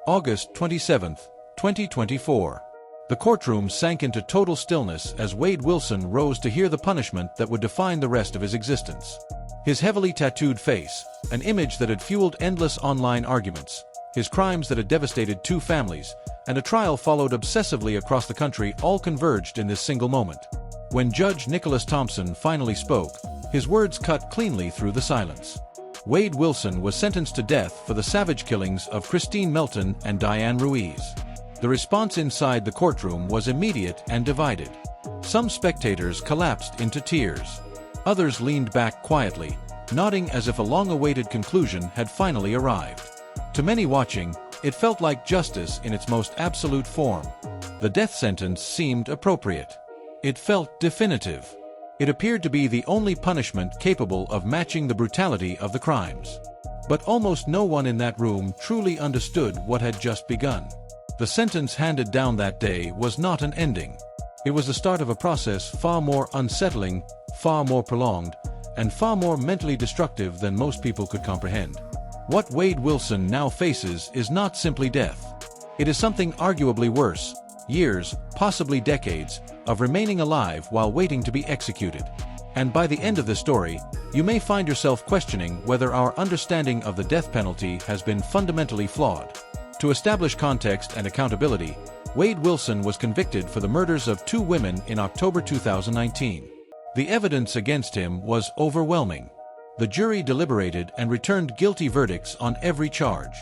August 27, 2024. The courtroom sank into total stillness as Wade Wilson rose to hear the punishment that would define the rest of his existence. His heavily tattooed face, an image that had fueled endless online arguments, his crimes that had devastated two families, and a trial followed obsessively across the country all converged in this single moment. When Judge Nicholas Thompson finally spoke, his words cut cleanly through the silence. Wade Wilson was sentenced to death for the savage killings of Christine Melton and Diane Ruiz. The response inside the courtroom was immediate and divided. Some spectators collapsed into tears. Others leaned back quietly, nodding as if a long-awaited conclusion had finally arrived. To many watching, it felt like justice in its most absolute form. The death sentence seemed appropriate. It felt definitive. It appeared to be the only punishment capable of matching the brutality of the crimes. But almost no one in that room truly understood what had just begun. The sentence handed down that day was not an ending. It was the start of a process far more unsettling, far more prolonged, and far more mentally destructive than most people could comprehend. What Wade Wilson now faces is not simply death. It is something arguably worse: years, possibly decades, of remaining alive while waiting to be executed. And by the end of this story, you may find yourself questioning whether our understanding of the death penalty has been fundamentally flawed. To establish context and accountability, Wade Wilson was convicted for the murders of two women in October 2019. The evidence against him was overwhelming. The jury deliberated and returned guilty verdicts on every charge.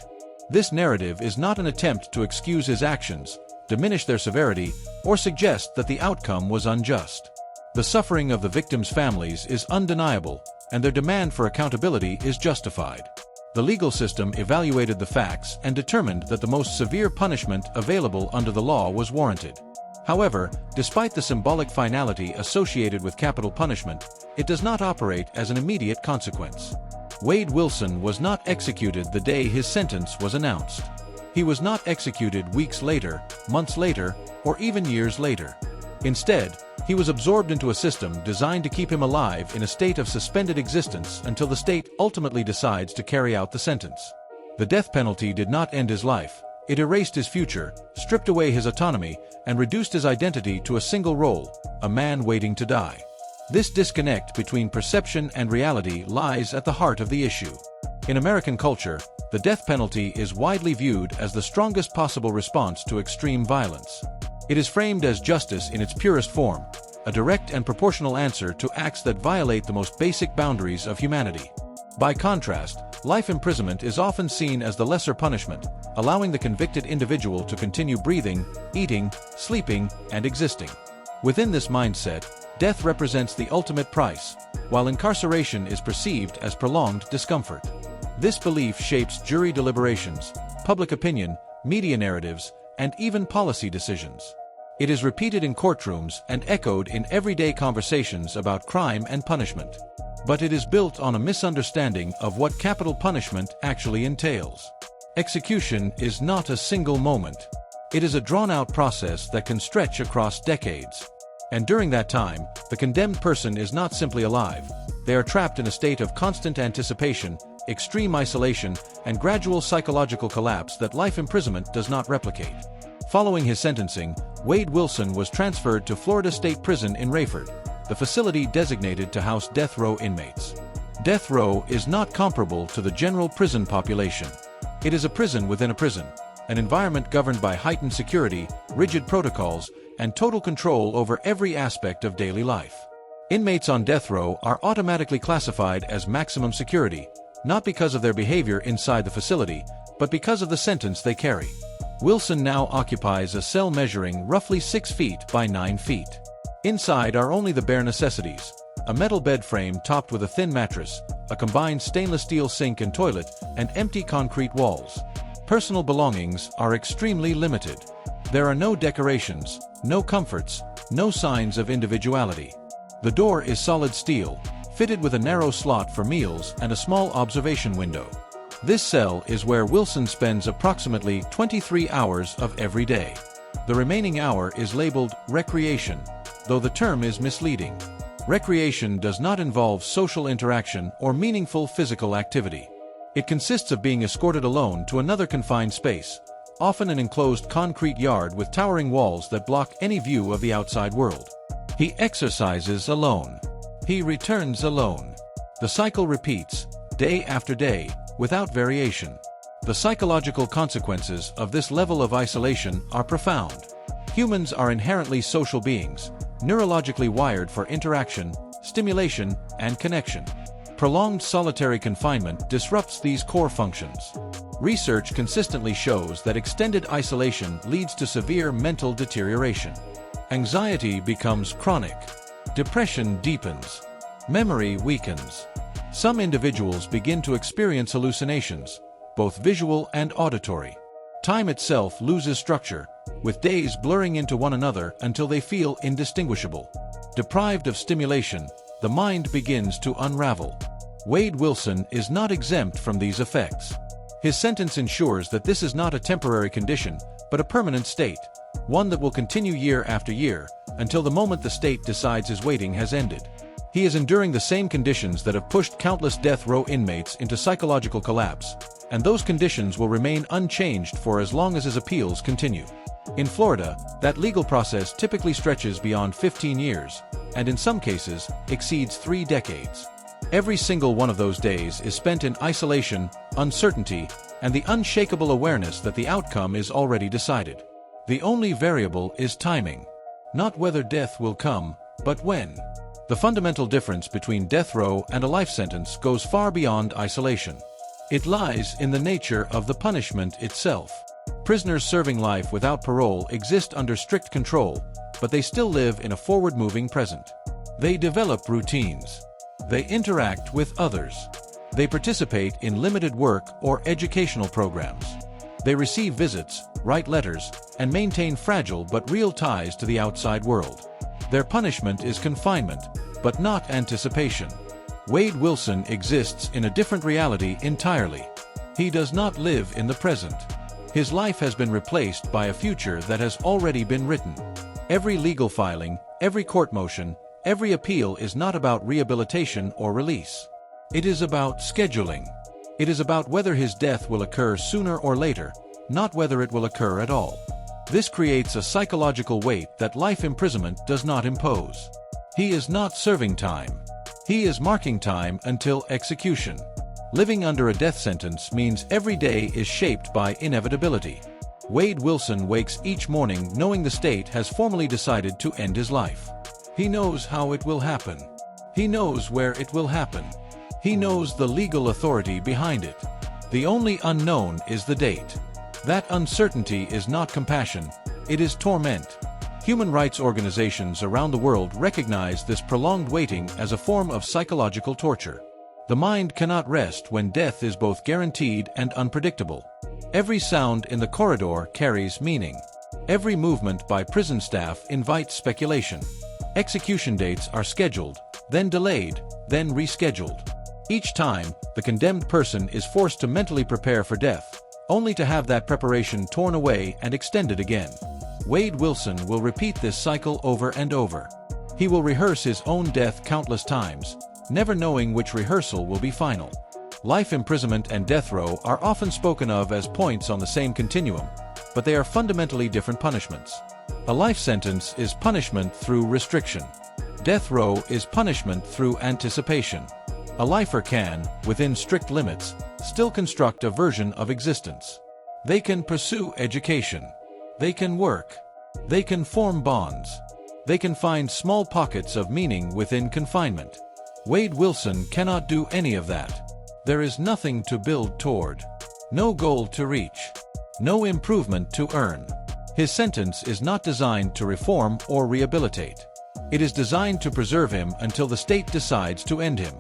This narrative is not an attempt to excuse his actions, diminish their severity, or suggest that the outcome was unjust. The suffering of the victims' families is undeniable, and their demand for accountability is justified. The legal system evaluated the facts and determined that the most severe punishment available under the law was warranted. However, despite the symbolic finality associated with capital punishment, it does not operate as an immediate consequence. Wade Wilson was not executed the day his sentence was announced. He was not executed weeks later, months later, or even years later. Instead, he was absorbed into a system designed to keep him alive in a state of suspended existence until the state ultimately decides to carry out the sentence. The death penalty did not end his life. It erased his future, stripped away his autonomy, and reduced his identity to a single role: a man waiting to die. This disconnect between perception and reality lies at the heart of the issue. In American culture, the death penalty is widely viewed as the strongest possible response to extreme violence. It is framed as justice in its purest form, a direct and proportional answer to acts that violate the most basic boundaries of humanity. By contrast, life imprisonment is often seen as the lesser punishment, allowing the convicted individual to continue breathing, eating, sleeping, and existing. Within this mindset, death represents the ultimate price, while incarceration is perceived as prolonged discomfort. This belief shapes jury deliberations, public opinion, media narratives, and even policy decisions. It is repeated in courtrooms and echoed in everyday conversations about crime and punishment. But it is built on a misunderstanding of what capital punishment actually entails. Execution is not a single moment. It is a drawn-out process that can stretch across decades. And during that time, the condemned person is not simply alive. They are trapped in a state of constant anticipation, extreme isolation, and gradual psychological collapse that life imprisonment does not replicate. Following his sentencing, Wade Wilson was transferred to Florida State Prison in Rayford, the facility designated to house death row inmates. Death row is not comparable to the general prison population. It is a prison within a prison, an environment governed by heightened security, rigid protocols, and total control over every aspect of daily life. Inmates on death row are automatically classified as maximum security, not because of their behavior inside the facility, but because of the sentence they carry. Wilson now occupies a cell measuring roughly 6 feet by 9 feet. Inside are only the bare necessities: a metal bed frame topped with a thin mattress, a combined stainless steel sink and toilet, and empty concrete walls. Personal belongings are extremely limited. There are no decorations, no comforts, no signs of individuality. The door is solid steel, fitted with a narrow slot for meals and a small observation window. This cell is where Wilson spends approximately 23 hours of every day. The remaining hour is labeled recreation, though the term is misleading. Recreation does not involve social interaction or meaningful physical activity. It consists of being escorted alone to another confined space, often an enclosed concrete yard with towering walls that block any view of the outside world. He exercises alone. He returns alone. The cycle repeats, day after day, without variation. The psychological consequences of this level of isolation are profound. Humans are inherently social beings, neurologically wired for interaction, stimulation, and connection. Prolonged solitary confinement disrupts these core functions. Research consistently shows that extended isolation leads to severe mental deterioration. Anxiety becomes chronic. Depression deepens. Memory weakens. Some individuals begin to experience hallucinations, both visual and auditory. Time itself loses structure, with days blurring into one another until they feel indistinguishable. Deprived of stimulation, the mind begins to unravel. Wade Wilson is not exempt from these effects. His sentence ensures that this is not a temporary condition, but a permanent state, one that will continue year after year, until the moment the state decides his waiting has ended. He is enduring the same conditions that have pushed countless death row inmates into psychological collapse, and those conditions will remain unchanged for as long as his appeals continue. In Florida, that legal process typically stretches beyond 15 years, and in some cases, exceeds 3 decades. Every single one of those days is spent in isolation, uncertainty, and the unshakable awareness that the outcome is already decided. The only variable is timing. Not whether death will come, but when. The fundamental difference between death row and a life sentence goes far beyond isolation. It lies in the nature of the punishment itself. Prisoners serving life without parole exist under strict control, but they still live in a forward-moving present. They develop routines. They interact with others. They participate in limited work or educational programs. They receive visits, write letters, and maintain fragile but real ties to the outside world. Their punishment is confinement, but not anticipation. Wade Wilson exists in a different reality entirely. He does not live in the present. His life has been replaced by a future that has already been written. Every legal filing, every court motion, every appeal is not about rehabilitation or release. It is about scheduling. It is about whether his death will occur sooner or later, not whether it will occur at all. This creates a psychological weight that life imprisonment does not impose. He is not serving time. He is marking time until execution. Living under a death sentence means every day is shaped by inevitability. Wade Wilson wakes each morning knowing the state has formally decided to end his life. He knows how it will happen. He knows where it will happen. He knows the legal authority behind it. The only unknown is the date. That uncertainty is not compassion, it is torment. Human rights organizations around the world recognize this prolonged waiting as a form of psychological torture. The mind cannot rest when death is both guaranteed and unpredictable. Every sound in the corridor carries meaning. Every movement by prison staff invites speculation. Execution dates are scheduled, then delayed, then rescheduled. Each time, the condemned person is forced to mentally prepare for death, only to have that preparation torn away and extended again. Wade Wilson will repeat this cycle over and over. He will rehearse his own death countless times, never knowing which rehearsal will be final. Life imprisonment and death row are often spoken of as points on the same continuum, but they are fundamentally different punishments. A life sentence is punishment through restriction. Death row is punishment through anticipation. A lifer can, within strict limits, still construct a version of existence. They can pursue education. They can work. They can form bonds. They can find small pockets of meaning within confinement. Wade Wilson cannot do any of that. There is nothing to build toward. No goal to reach. No improvement to earn. His sentence is not designed to reform or rehabilitate. It is designed to preserve him until the state decides to end him.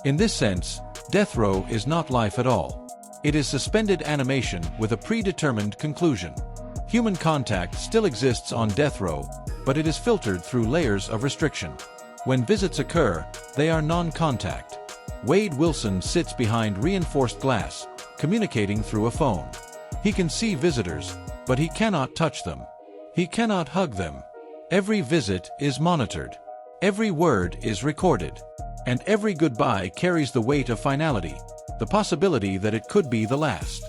In this sense, death row is not life at all. It is suspended animation with a predetermined conclusion. Human contact still exists on death row, but it is filtered through layers of restriction. When visits occur, they are non-contact. Wade Wilson sits behind reinforced glass, communicating through a phone. He can see visitors, but he cannot touch them. He cannot hug them. Every visit is monitored. Every word is recorded. And every goodbye carries the weight of finality, the possibility that it could be the last.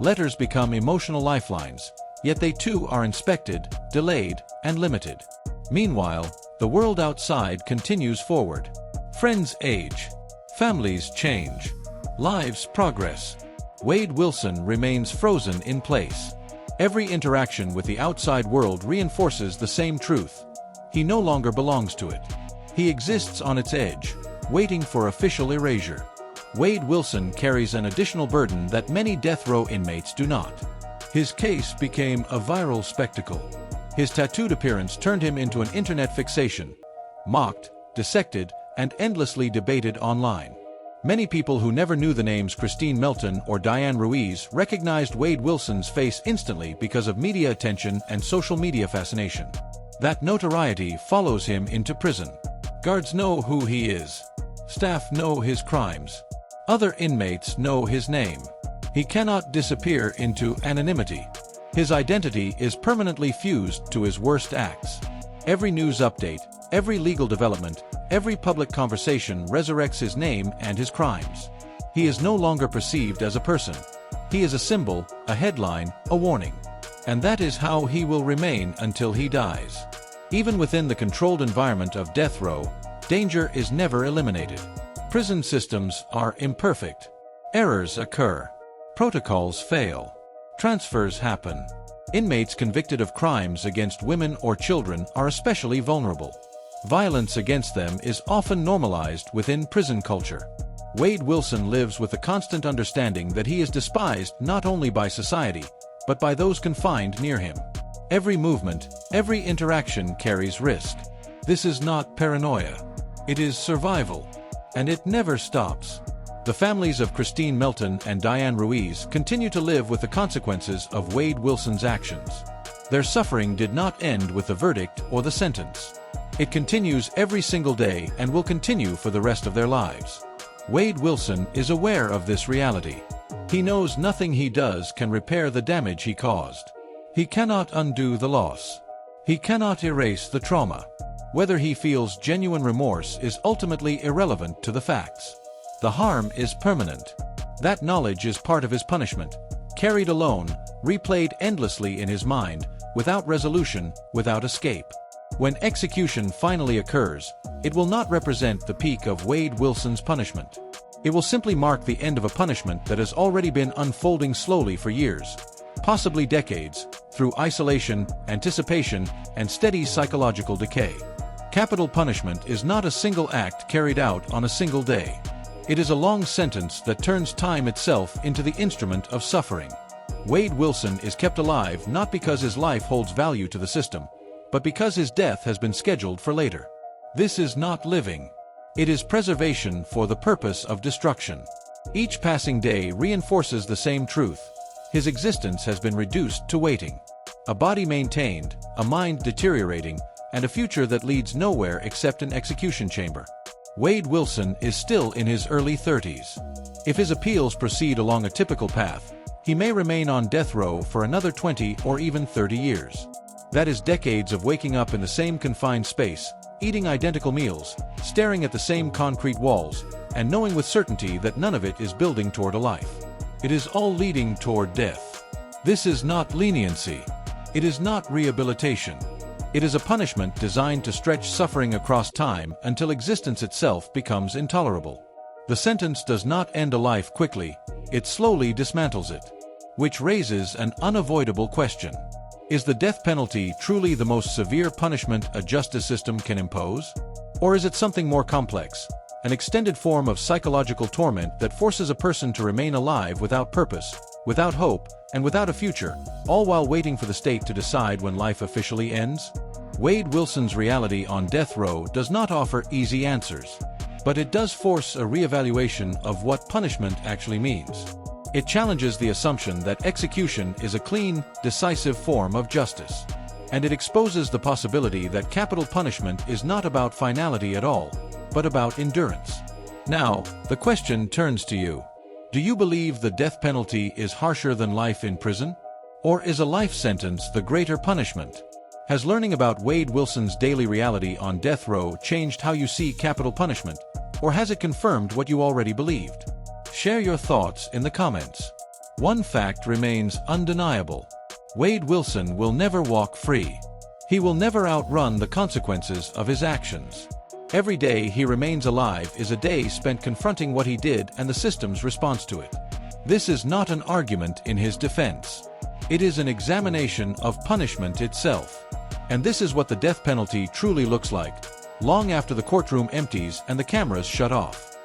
Letters become emotional lifelines, yet they too are inspected, delayed, and limited. Meanwhile, the world outside continues forward. Friends age. Families change. Lives progress. Wade Wilson remains frozen in place. Every interaction with the outside world reinforces the same truth. He no longer belongs to it. He exists on its edge, waiting for official erasure. Wade Wilson carries an additional burden that many death row inmates do not. His case became a viral spectacle. His tattooed appearance turned him into an internet fixation, mocked, dissected, and endlessly debated online. Many people who never knew the names Christine Melton or Diane Ruiz recognized Wade Wilson's face instantly because of media attention and social media fascination. That notoriety follows him into prison. Guards know who he is. Staff know his crimes. Other inmates know his name. He cannot disappear into anonymity. His identity is permanently fused to his worst acts. Every news update, every legal development, every public conversation resurrects his name and his crimes. He is no longer perceived as a person. He is a symbol, a headline, a warning. And that is how he will remain until he dies. Even within the controlled environment of death row, danger is never eliminated. Prison systems are imperfect. Errors occur. Protocols fail. Transfers happen. Inmates convicted of crimes against women or children are especially vulnerable. Violence against them is often normalized within prison culture. Wade Wilson lives with the constant understanding that he is despised not only by society, but by those confined near him. Every movement, every interaction carries risk. This is not paranoia. It is survival. And it never stops. The families of Christine Melton and Diane Ruiz continue to live with the consequences of Wade Wilson's actions. Their suffering did not end with the verdict or the sentence. It continues every single day and will continue for the rest of their lives. Wade Wilson is aware of this reality. He knows nothing he does can repair the damage he caused. He cannot undo the loss. He cannot erase the trauma. Whether he feels genuine remorse is ultimately irrelevant to the facts. The harm is permanent. That knowledge is part of his punishment, carried alone, replayed endlessly in his mind, without resolution, without escape. When execution finally occurs, it will not represent the peak of Wade Wilson's punishment. It will simply mark the end of a punishment that has already been unfolding slowly for years, possibly decades, through isolation, anticipation, and steady psychological decay. Capital punishment is not a single act carried out on a single day. It is a long sentence that turns time itself into the instrument of suffering. Wade Wilson is kept alive not because his life holds value to the system, but because his death has been scheduled for later. This is not living. It is preservation for the purpose of destruction. Each passing day reinforces the same truth. His existence has been reduced to waiting. A body maintained, a mind deteriorating, and a future that leads nowhere except an execution chamber. Wade Wilson is still in his early 30s. If his appeals proceed along a typical path, he may remain on death row for another 20 or even 30 years. That is decades of waking up in the same confined space, eating identical meals, staring at the same concrete walls, and knowing with certainty that none of it is building toward a life. It is all leading toward death. This is not leniency. It is not rehabilitation. It is a punishment designed to stretch suffering across time until existence itself becomes intolerable. The sentence does not end a life quickly, it slowly dismantles it. Which raises an unavoidable question. Is the death penalty truly the most severe punishment a justice system can impose? Or is it something more complex, an extended form of psychological torment that forces a person to remain alive without purpose, without hope, and without a future, all while waiting for the state to decide when life officially ends? Wade Wilson's reality on death row does not offer easy answers, but it does force a reevaluation of what punishment actually means. It challenges the assumption that execution is a clean, decisive form of justice. And it exposes the possibility that capital punishment is not about finality at all, but about endurance. Now, the question turns to you. Do you believe the death penalty is harsher than life in prison? Or is a life sentence the greater punishment? Has learning about Wade Wilson's daily reality on death row changed how you see capital punishment? Or has it confirmed what you already believed? Share your thoughts in the comments. One fact remains undeniable. Wade Wilson will never walk free. He will never outrun the consequences of his actions. Every day he remains alive is a day spent confronting what he did and the system's response to it. This is not an argument in his defense. It is an examination of punishment itself. And this is what the death penalty truly looks like, long after the courtroom empties and the cameras shut off.